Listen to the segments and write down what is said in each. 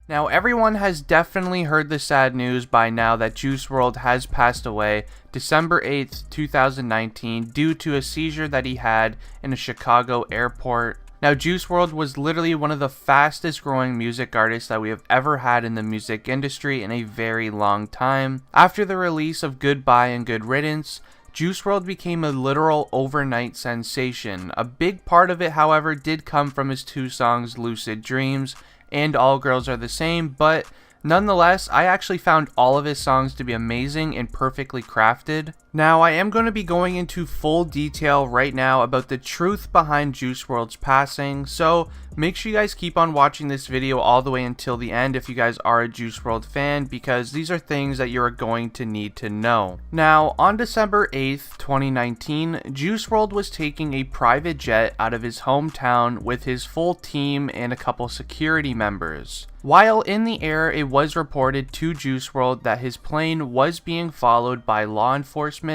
Now, everyone has definitely heard the sad news by now that Juice WRLD has passed away December 8th, 2019 due to a seizure that he had in a Chicago airport. Now, Juice WRLD was literally one of the fastest growing music artists that we have ever had in the music industry in a very long time. After the release of Goodbye and Good Riddance, Juice WRLD became a literal overnight sensation. A big part of it, however, did come from his two songs Lucid Dreams and All Girls Are the Same, but nonetheless, I actually found all of his songs to be amazing and perfectly crafted. Now, I am going to be going into full detail right now about the truth behind Juice WRLD's passing, so make sure you guys keep on watching this video all the way until the end if you guys are a Juice WRLD fan, because these are things that you're going to need to know. Now, on December 8th, 2019, Juice WRLD was taking a private jet out of his hometown with his full team and a couple security members. While in the air, it was reported to Juice WRLD that his plane was being followed by law enforcement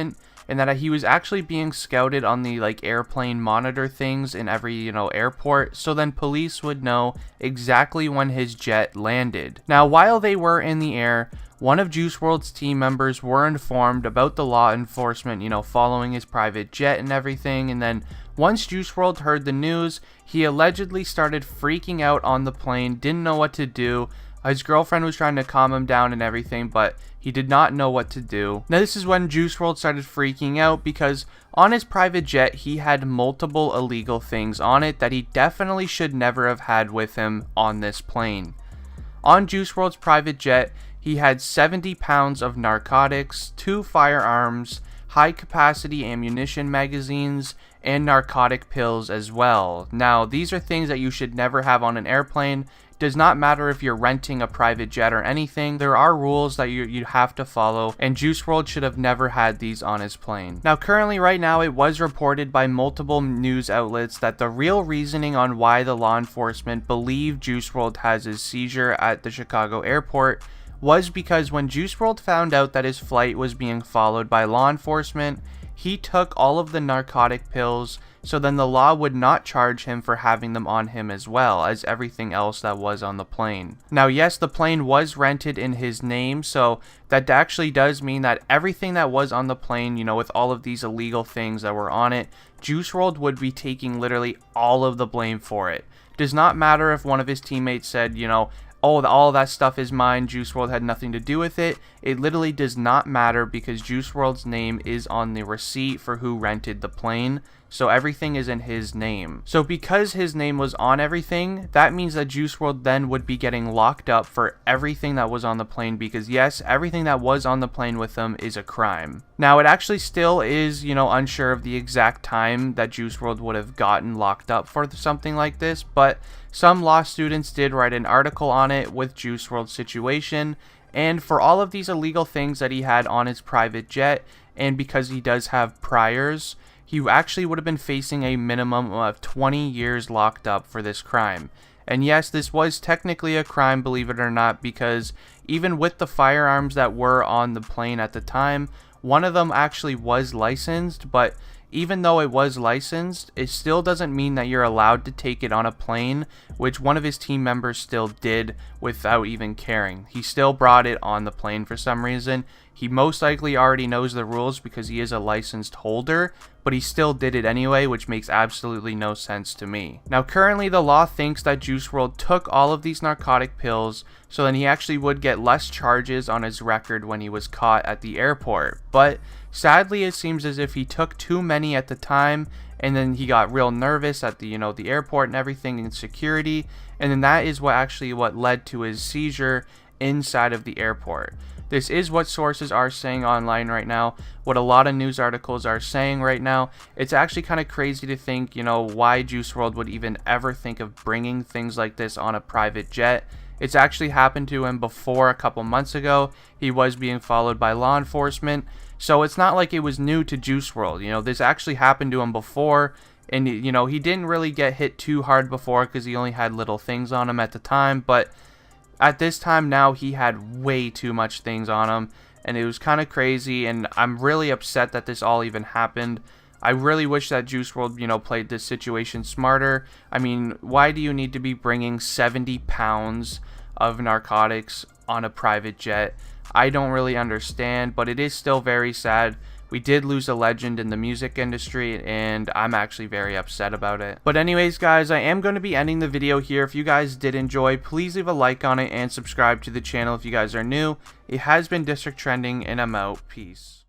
and that he was actually being scouted on the airplane monitor things in every airport, so then police would know exactly when his jet landed. Now, while they were in the air, one of Juice WRLD's team members were informed about the law enforcement, following his private jet and everything, and then once Juice WRLD heard the news, he allegedly started freaking out on the plane, didn't know what to do. His girlfriend was trying to calm him down and everything, but he did not know what to do. Now, this is when Juice WRLD started freaking out because on his private jet, he had multiple illegal things on it that he definitely should never have had with him on this plane. On Juice WRLD's private jet, he had 70 pounds of narcotics, 2 firearms, high-capacity ammunition magazines, and narcotic pills as well. Now, these are things that you should never have on an airplane. Does not matter if you're renting a private jet or anything. There are rules that you have to follow, and Juice WRLD should have never had these on his plane. Now, currently right now, it was reported by multiple news outlets that the real reasoning on why the law enforcement believe Juice WRLD has his seizure at the Chicago airport was because when Juice WRLD found out that his flight was being followed by law enforcement, he took all of the narcotic pills, so then the law would not charge him for having them on him as well as everything else that was on the plane. Now, yes, the plane was rented in his name, so that actually does mean that everything that was on the plane, with all of these illegal things that were on it, Juice WRLD would be taking literally all of the blame for it. Does not matter if one of his teammates said, oh, all that stuff is mine, Juice WRLD had nothing to do with it. It literally does not matter because Juice WRLD's name is on the receipt for who rented the plane, so everything is in his name. So because his name was on everything, that means that Juice WRLD then would be getting locked up for everything that was on the plane because yes, everything that was on the plane with him is a crime. Now, it actually still is, unsure of the exact time that Juice WRLD would have gotten locked up for something like this, but some law students did write an article on it with Juice WRLD's situation, and for all of these illegal things that he had on his private jet, and because he does have priors, he actually would have been facing a minimum of 20 years locked up for this crime. And yes, this was technically a crime, believe it or not, because even with the firearms that were on the plane at the time, one of them actually was licensed, but even though it was licensed, it still doesn't mean that you're allowed to take it on a plane, which one of his team members still did without even caring. He still brought it on the plane for some reason. He most likely already knows the rules because he is a licensed holder, but he still did it anyway, which makes absolutely no sense to me. Now, currently the law thinks that Juice WRLD took all of these narcotic pills, so then he actually would get less charges on his record when he was caught at the airport. But sadly, it seems as if he took too many at the time, and then he got real nervous at the the airport and everything in security, and then that is what led to his seizure inside of the airport. This is what sources are saying online right now, what a lot of news articles are saying right now. It's actually kind of crazy to think, why Juice WRLD would even ever think of bringing things like this on a private jet. It's actually happened to him before a couple months ago. He was being followed by law enforcement. So it's not like it was new to Juice WRLD. This actually happened to him before. And, he didn't really get hit too hard before because he only had little things on him at the time. But at this time now, he had way too much things on him. And it was kind of crazy. And I'm really upset that this all even happened. I really wish that Juice WRLD, played this situation smarter. I mean, why do you need to be bringing 70 pounds of narcotics on a private jet. I don't really understand, but it is still very sad. We did lose a legend in the music industry, and I'm actually very upset about it. But anyways, guys, I am going to be ending the video here. If you guys did enjoy, please leave a like on it and subscribe to the channel if you guys are new. It has been District Trending, and I'm out. Peace.